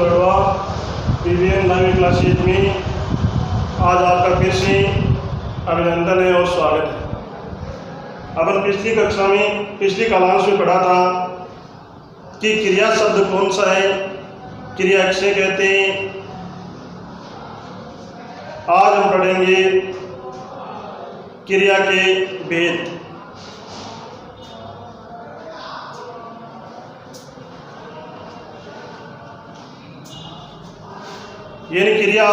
बड़वा PVM live classes में आज आपका फिर से अभिनंदन है और स्वागत है। अपन पिछली क्लास में पढ़ा था कि क्रिया शब्द कौन सा है, क्रिया किसे कहते हैं। आज हम पढ़ेंगे क्रिया के भेद। यानी क्रिया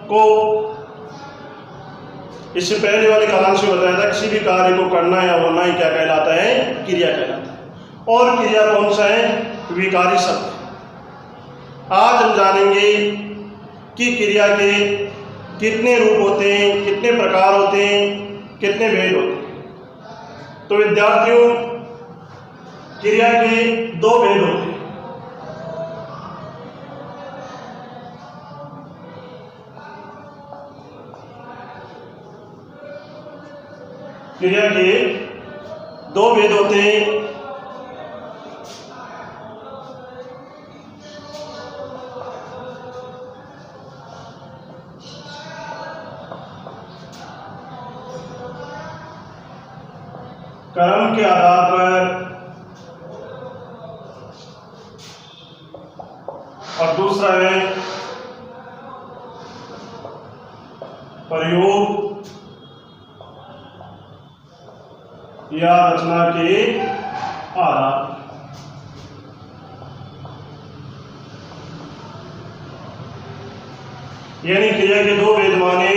को इससे पहले वाले क्लास में बताया था, किसी भी कार्य को करना या होना ही क्या कहलाता है, क्रिया कहलाता है। और क्रिया कौन सा है, विकारी शब्द। आज हम जानेंगे कि क्रिया के कितने रूप होते हैं, कितने प्रकार होते हैं, कितने भेद होते हैं। तो विद्यार्थियों, क्रिया के दो भेद होते हैं। क्रिया के दो भेद होते हैं। कर्म के आधार पर और दूसरा है प्रयोग या रचना के आधार। यानी क्रिया के दो भेद माने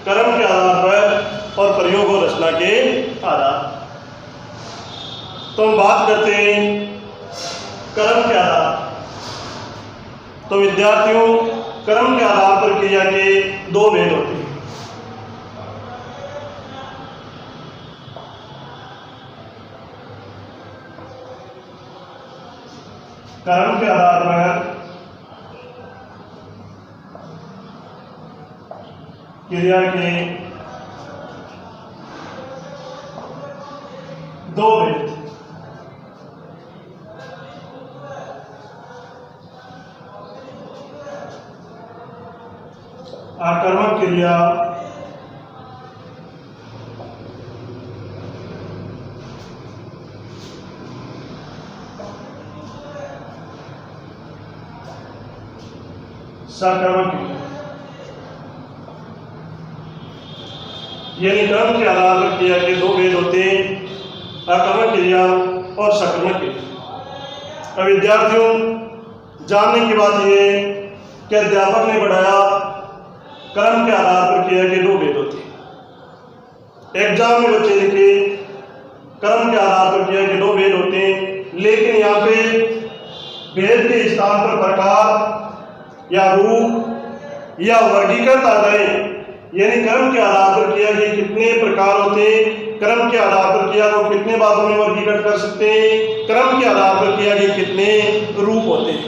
कर्म के आधार पर और प्रयोग और रचना के आधार। तो हम बात करते हैं कर्म के आधार। तो विद्यार्थियों, कर्म के आधार पर क्रिया के दो भेद होते हैं। कर्म के आधार पर क्रिया के दो भेद। आकर्मक क्रिया सकर्मक क्रिया। यानी कर्म के आधार पर क्रिया के दो भेद होते हैं, अकर्मक क्रिया और सकर्मक क्रिया। अब विद्यार्थियों, जानने की बात यह है कि अध्यापक ने पढ़ाया कर्म के आधार पर क्रिया के दो भेद होते हैं। एग्जाम में बच्चे लिखे कर्म के आधार पर क्रिया के दो भेद होते हैं, लेकिन यहाँ पे भेद के स्थान पर प्रकार या रूप या वर्गीकरण आ गए। यानी कर्म के आधार पर क्रिया के कितने प्रकार होते हैं, कर्म के आधार पर क्रिया को कितने भागों में वर्गीकृत कर सकते हैं, कर्म के आधार पर क्रिया के कितने रूप होते हैं।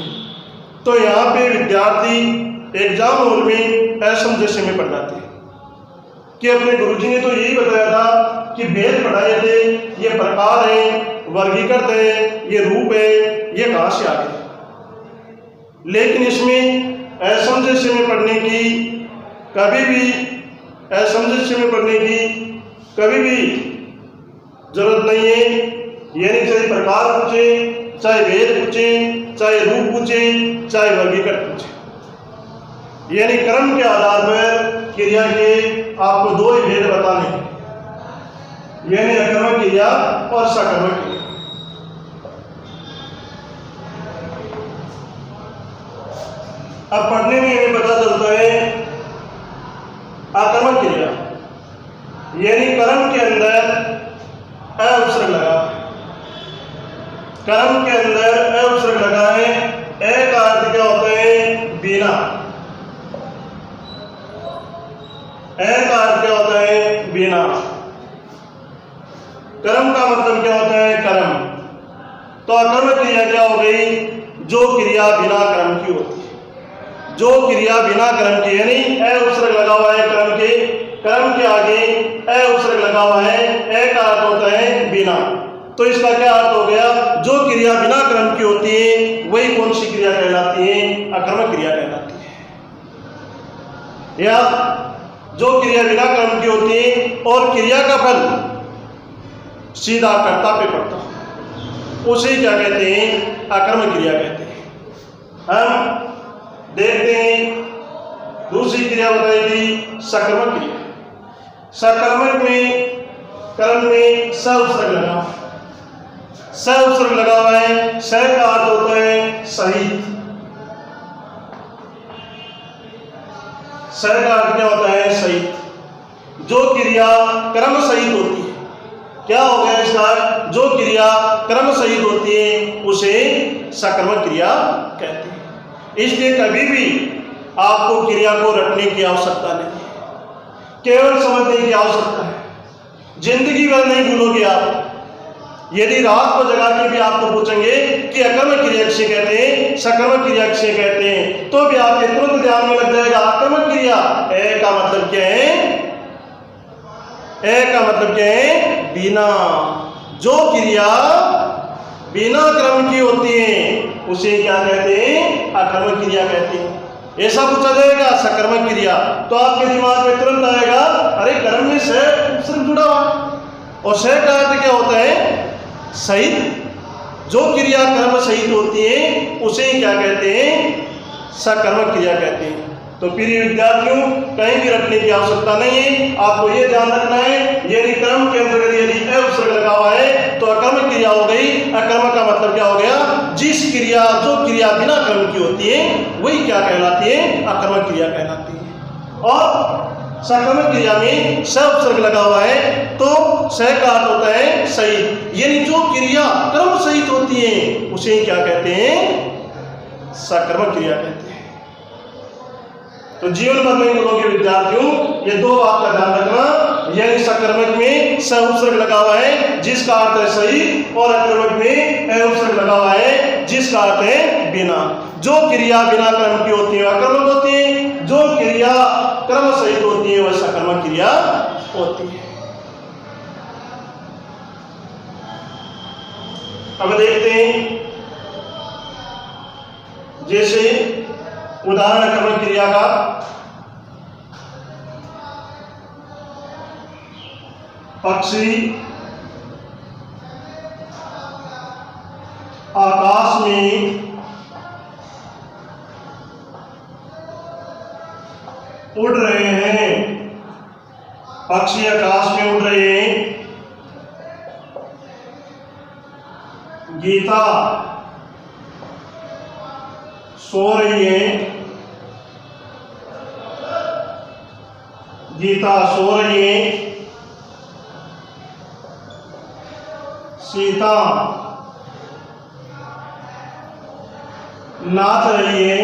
तो यहाँ पे विद्यार्थी एग्जाम हॉल में असमंजस्य में पड़ जाते हैं कि अपने गुरुजी ने तो यही बताया था कि भेद पढ़ाए थे, ये प्रकार है, वर्गीकृत है, ये रूप है, ये कहाँ से आ गए। लेकिन इसमें असमंजस्य में पढ़ने की कभी भी जरूरत नहीं है। यानी चाहे प्रकार पूछे, चाहे भेद पूछे, चाहे रूप पूछे, चाहे वर्गीकरण पूछे। यानी कर्म के आधार पर क्रिया के आपको दो ही भेद बताने हैं, यानी अकर्मक क्रिया और सकर्मक क्रिया। अब पढ़ने में हमें पता चलता है आकर्मक क्रिया यानी कर्म के अंदर अ उपसर्ग लगा है। कर्म के अंदर अ उपसर्ग लगा है। ए का अर्थ क्या होता है, बिना। ए का अर्थ क्या होता है, बिना। कर्म का मतलब क्या होता है, कर्म। तो अकर्मक क्रिया क्या हो गई, जो क्रिया बिना कर्म की होती है। जो क्रिया बिना कर्म की, यानी ए उपसर्ग लगा हुआ है कर्म के आगे ए उपसर्ग लगा हुआ है। ए का अर्थ होता है बिना। तो इसका क्या अर्थ हो गया? जो क्रिया बिना क्रम की होती है वही कौन सी क्रिया कहलाती है? अकर्मक क्रिया कहलाती है। या जो क्रिया बिना क्रम की होती है और क्रिया का फल सीधा कर्ता पे पड़ता, उसे क्या कहते हैं? अकर्मक क्रिया कहते हैं। हम देखते हैं दूसरी क्रिया बताई थी सकर्मक क्रिया। सकर्मक में कर्म में स उपसर्ग लगा, स उपसर्ग लगा हुआ है। स का अर्थ होता है सहित। स का अर्थ क्या होता है? सहित। जो क्रिया क्रम सहित होती है, क्या हो गया इसका? जो क्रिया क्रम सहित होती है उसे सकर्मक क्रिया कहते हैं। इसलिए कभी भी आपको क्रिया को रटने की आवश्यकता नहीं है, केवल समझने की आवश्यकता है। जिंदगी भर नहीं भूलोगे आप। यदि रात को जगा के भी आपको पूछेंगे कि अकर्मक क्रिया किसे कहते हैं, सकर्मक क्रिया किसे कहते हैं, तो भी आपके तुरंत ध्यान में लग जाएगा अकर्मक क्रिया। ए का मतलब क्या है? ए का मतलब क्या है? बिना। जो क्रिया बिना क्रम की होती है उसे क्या कहते हैं? अकर्मक क्रिया कहते हैं। ऐसा पूछा जाएगा सकर्मक क्रिया, तो आपके दिमाग में तुरंत आएगा अरे कर्म में से उपसर्ग जुड़ा हुआ, और से का अर्थ क्या होता है? सहित। जो क्रिया कर्म सहित होती है उसे क्या कहते हैं? सकर्मक क्रिया कहते हैं। तो प्रिय विद्यार्थियों, कहीं भी रखने की आवश्यकता नहीं है, आपको ये ध्यान रखना है यदि कर्म के अंतर्गत यदि ए उपसर्ग लगा हुआ है तो अकर्मक क्रिया हो गई। अकर्मक का मतलब क्या हो गया? जिस क्रिया जो क्रिया बिना कर्म की होती है वही क्या कहलाती है? अकर्मक क्रिया कहलाती है। और सकर्मक क्रिया में स उपसर्ग लगा हुआ है तो स का अर्थ होता है सहित, यानी जो क्रिया कर्म सहित होती है उसे क्या कहते हैं? सकर्मक क्रिया कहते हैं। तो जीवन भर नहीं बोलोगे विद्यार्थियों, ये दो बात का ध्यान रखना। यानी सकर्मक में स उपसर्ग लगा हुआ है जिसका अर्थ है सही, और अकर्मक में ए उपसर्ग लगा हुआ है जिसका अर्थ है बिना। जो क्रिया बिना कर्म की होती है अकर्मक होती है, जो क्रिया कर्म सहित होती है वह सकर्मक क्रिया होती है। अब देखते हैं, जैसे उदाहरण अकर्मक क्रिया का, पक्षी आकाश में उड़ रहे हैं। पक्षी आकाश में उड़ रहे हैं। गीता सो रही है। गीता सो रही है। सीता नाच रही है।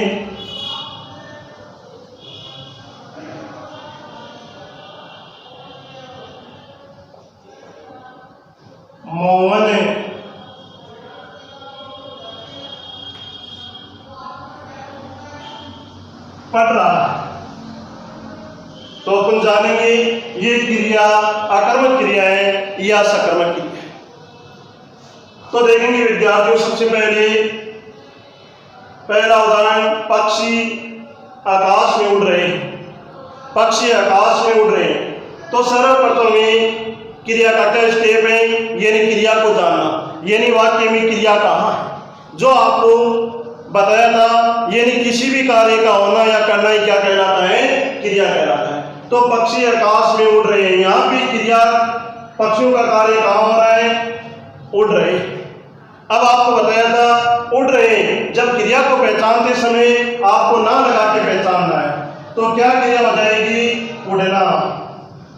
मोहन पढ़ रहा है। तो अपन जानेंगे ये क्रिया अकर्मक क्रिया है या सकर्मक क्रिया है। तो देखेंगे विद्यार्थियों, सबसे पहला उदाहरण, पक्षी आकाश में उड़ रहे हैं। पक्षी आकाश में उड़ रहे हैं तो सर्वप्रथम में क्रिया का क्या स्टेप है? यानी क्रिया को जानना, यानी वाक्य में क्रिया कहाँ है जो आपको बताया था। यानी किसी भी कार्य का होना या करना ही क्या कहलाता है? क्रिया कहलाता है। तो पक्षी आकाश में उड़ रहे हैं, यहाँ भी क्रिया पक्षियों का कार्य कहाँ हो रहा है? उड़ रहे हैं। अब आपको बताया था उड़ रहे हैं, जब क्रिया को पहचानते समय आपको ना लगा के पहचानना है तो क्या क्रिया हो जाएगी? उड़ना।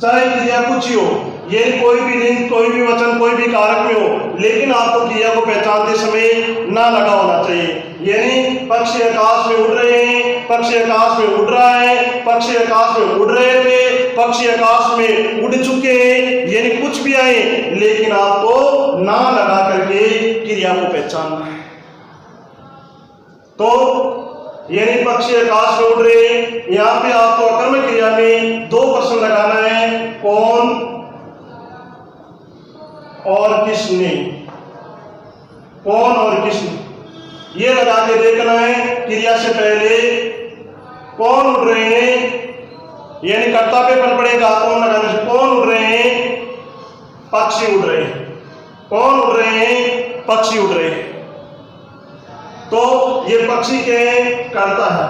चाहे क्रिया कुछ ही हो, ये कोई भी लिंग, कोई भी वचन, कोई भी कारक में हो, लेकिन आपको क्रिया को पहचानते समय ना लगा होना चाहिए। यानी पक्षी आकाश में उड़ रहे हैं, पक्षी आकाश में उड़ रहा है, पक्षी आकाश में उड़ रहे थे, पक्षी आकाश में उड़ चुके हैं, यानी कुछ भी आए लेकिन आपको ना लगा करके क्रिया को पहचानना है। तो यानी पक्षी आकाश में उड़ रहे हैं, यहाँ पे आपको अकर्मक क्रिया में दो प्रश्न लगाना है, कौन और किसने। कौन और किसने, ये लगा के देखना है क्रिया से पहले कौन उड़ रहे हैं, यानी कर्ता पे फल पड़ेगा कौन लगाने से। कौन उड़ रहे हैं, पक्षी उड़ रहे हैं। कौन उड़ रहे हैं, पक्षी उड़ रहे हैं। तो ये पक्षी के कर्ता है,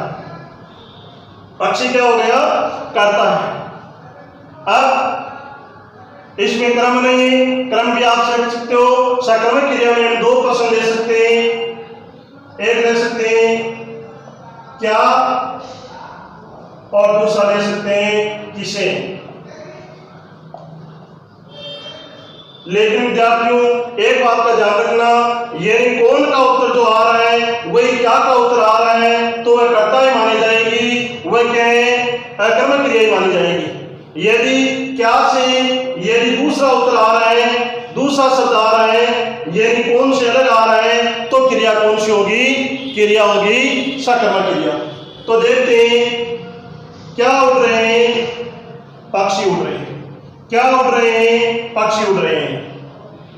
पक्षी क्या हो गया, कर्ता है। अब इसमें क्रम नहीं है, क्रम भी आप समझ सकते हो। सकर्मक क्रिया में हम 2 प्रश्न ले सकते हैं, एक ले सकते हैं क्या और दूसरा ले सकते हैं किसे। लेकिन विद्यार्थियों एक बात का ध्यान रखना, यानी कौन का उत्तर जो आ रहा है वही क्या का उत्तर आ रहा है तो वह कर्ता ही मानी जाएगी, वह क्या है, अकर्मक क्रिया ही मानी जाएगी। यदि क्या से यदि दूसरा उत्तर आ रहा है, दूसरा शब्द आ रहा है, यदि कौन से अलग आ रहा है तो क्रिया कौन सी होगी, क्रिया होगी सकर्मक क्रिया। तो देखते हैं क्या उड़ रहे हैं, पक्षी उड़ रहे हैं। क्या उड़ रहे हैं, पक्षी उड़ रहे हैं।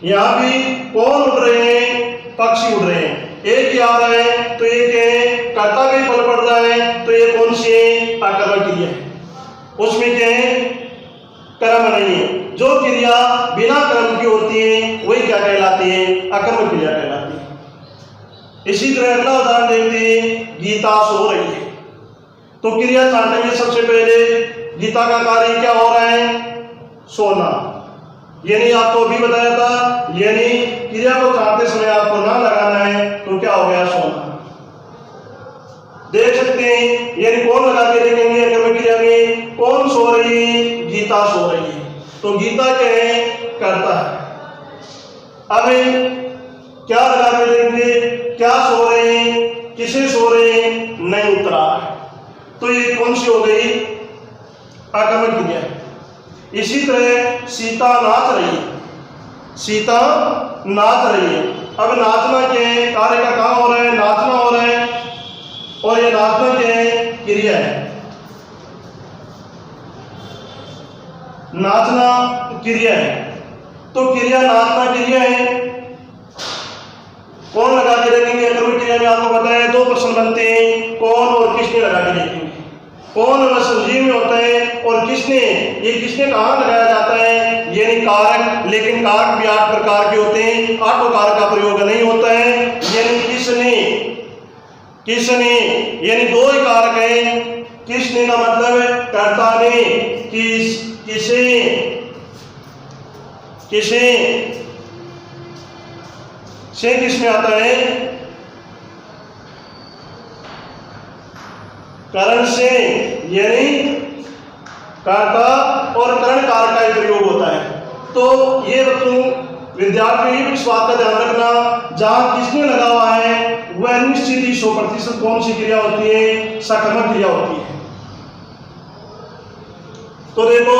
यहां भी कौन उड़ रहे हैं, पक्षी उड़ रहे हैं। एक ही आ रहा है तो एक है कर्ता पे फल पड़ रहा है, तो ये कौन सी अकर्मक क्रिया है, उसमें क्या है, कर्म नहीं है। जो क्रिया बिना कर्म की होती है वही क्या कहलाती है, अकर्मक क्रिया कहलाती है। इसी तरह अगला उदाहरण देखते हैं, गीता सो रही है। तो क्रिया छांटेंगे सबसे पहले, गीता का कार्य क्या हो रहा है, सोना। यानी आपको अभी बताया था, यानी क्रिया को छांटते समय आपको ना लगाना है तो क्या हो गया, सोना। देख सकते हैं, यानी कौन लगा के देखेंगे अकर्मक क्रिया में, कौन सो रही है, गीता सो रही है। तो गीता क्या है, कर्ता है। अब क्या लगा के देंगे, क्या सो रहे हैं, किसे सो रहे हैं, नहीं उतरा, तो ये कौन सी हो गई, अकर्मक क्रिया है। इसी तरह सीता नाच रही है, सीता नाच रही है। अब नाचना क्या है, कार्य का काम हो रहा है, नाचना हो रहा है, और ये नाचना क्या है, क्रिया है। नाचना क्रिया है, तो क्रिया नाचना क्रिया है। कौन लगा के देखेंगे अकर्मक क्रिया में, आपको बताया 2 प्रश्न बनते हैं, कौन और किसने लगा के देखेंगे। कौन वसंजीव में होता है और किसने, ये किसने कहाँ लगाया जाता है, यानी कारक। लेकिन कारक भी 8 प्रकार के होते हैं, 8 कारक का प्रयोग नहीं होता है। यानी किसने, किसने यानी 2 ही कारक है। किसने का मतलब कर्ता ने, किसे, किसे से किस में आता है, करण से, यानी कर्ता और करण कारक का प्रयोग होता है। तो ये बच्चों विद्यार्थी इस बात का ध्यान रखना, जहां किसने लगा हुआ है वह निश्चित ही 100% कौन सी क्रिया होती है, सकर्मक क्रिया होती है। तो देखो,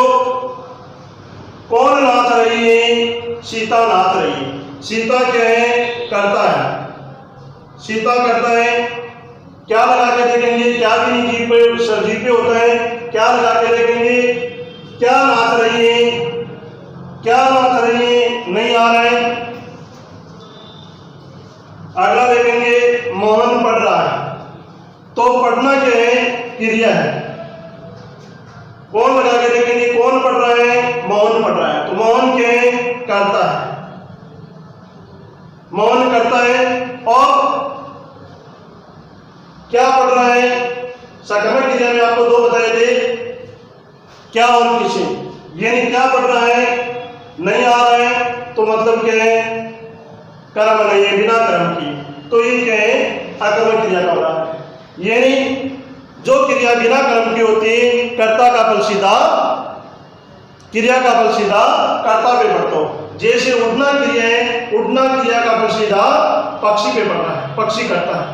कौन नाच रही है, सीता नाच रही है। सीता क्या है, कर्ता है। सीता करता है, क्या लगा के देखेंगे, क्या भी नहीं, जीप पे सरजीप पे होता है, क्या लगा के देखेंगे, क्या नाच रही है, क्या नाच रही है, नहीं आ रहा है। अगला देखेंगे, मोहन पढ़ रहा है। तो पढ़ना क्या है, क्रिया है। कौन लगा के देखेंगे, कौन पढ़ रहा है, मोहन पढ़ रहा है। तो मोहन क्या है, करता है, मोहन करता है। और क्या पढ़ रहा है, सकर्मक क्रिया में आपको 2 बताए थे, क्या और किसे। यानी क्या पढ़ रहा है, नहीं आ रहा है, तो मतलब क्या है, कर्म नहीं है, बिना कर्म की। तो ये क्या है, अकर्मक क्रिया का उदाहरण है। यानी जो क्रिया बिना कर्म की होती है, कर्ता का फल सीधा, क्रिया का फल सीधा कर्ता पे पड़ता हो। जैसे उड़ना क्रिया है, उड़ना क्रिया का फल सीधा पक्षी पे पड़ता है, पक्षी करता है।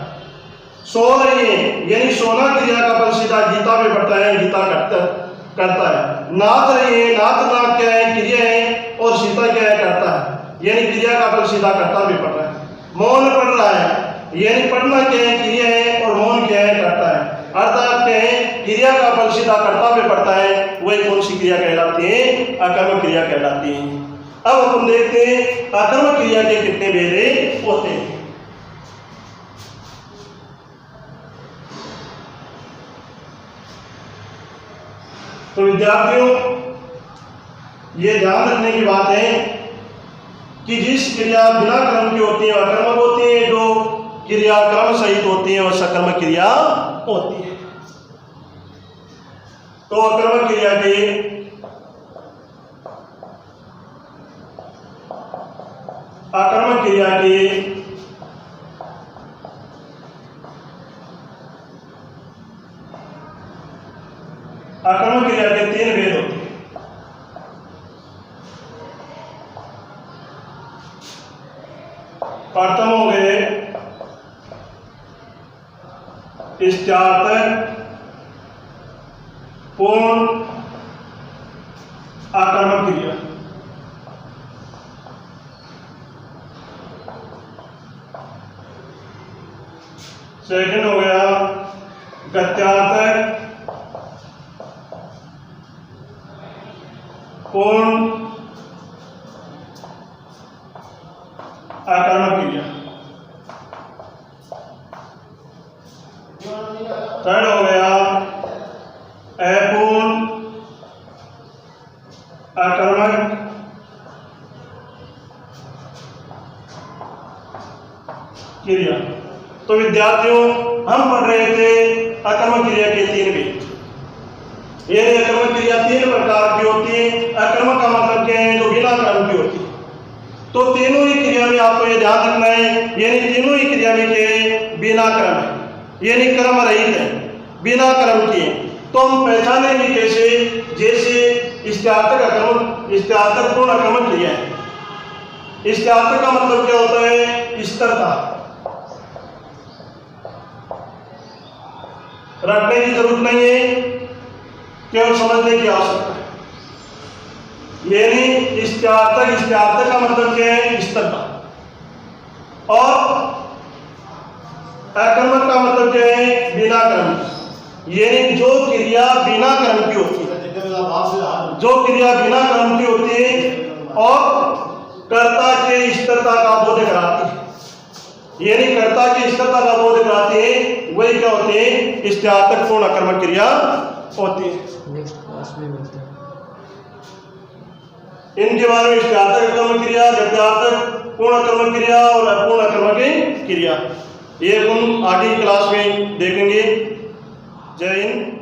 सो रही है, यानी सोना क्रिया का फल सीधा गीता पे पड़ता है, गीता करता है। नाच रही है, नाचना क्या है, क्रिया है, और सीता क्या है, करता है। यानी क्रिया का फल सीधा कर्ता पे पड़ रहा है। मौन पढ़ रहा है, यानी पढ़ना क्या है, क्रिया है, और मौन क्या है, करता है। अर्थात क्या है, क्रिया का फल सीधा कर्ता पे पड़ता है, वही कौन सी क्रिया कहलाती है, अकर्मक क्रिया कहलाती है। अब हम देखते हैं अकर्मक क्रिया के कितने भेद होते हैं। तो विद्यार्थियों, ये ध्यान रखने की बात है कि जिस क्रिया बिना क्रम की होती है वह कर्मक होती है, जो क्रिया क्रम सहित होती है वह सकर्मक क्रिया होती है। तो अकर्मक क्रिया के अकर्मक क्रिया के अकर्मक क्रिया के 3 भेद होते हैं। प्रथम हो गए इष्टार्थक पूर्ण आक्रामक क्रिया। सेकंड हो गया गत्यार्थक पूर्ण आक्रामक क्रिया। थर्ड हो गया अपूर्ण आक्रामक क्रिया। तो विद्यार्थियों, हम पढ़ रहे थे अकर्मक क्रिया के 3 भेद। ये अकर्मक क्रिया 3 प्रकार की होती है। अकर्मक का मतलब क्या है? जो बिना कर्म की होती है। तो तीनों ही क्रिया में आपको ये ध्यान रखना है, यानी तीनों ही क्रिया में क्या है? बिना कर्म है, यानी कर्म रहित है, बिना कर्म किए। तो हम पहचानेंगे कैसे? जैसे इष्टार्थक अकर्मक, इष्टार्थक पूर्ण अकर्मक क्रिया है। इष्टार्थक का मतलब क्या होता है? स्थिरता। रटने की जरूरत नहीं है, केवल समझने की आवश्यकता है। यानी इष्टार्थक का मतलब क्या है? स्थिरता। और अकर्मक का मतलब क्या है? बिना कर्म। यानी जो क्रिया बिना कर्म की होती है, जो क्रिया बिना कर्म की होती है और कर्ता के स्थिरता का बोध कराती है, यानी कर्ता की स्थिरता का बोध कराती है, वही क्या होते हैं? इष्टार्थक पूर्ण अकर्मक क्रिया होती है। नेक्स्ट क्लास में मिलते हैं। इनके बारे में इष्टार्थक अकर्मक क्रिया, गत्यार्थक पूर्ण अकर्मक क्रिया और अपूर्ण अकर्मक क्रिया, ये हम आगे क्लास में देखेंगे। जय हिंद।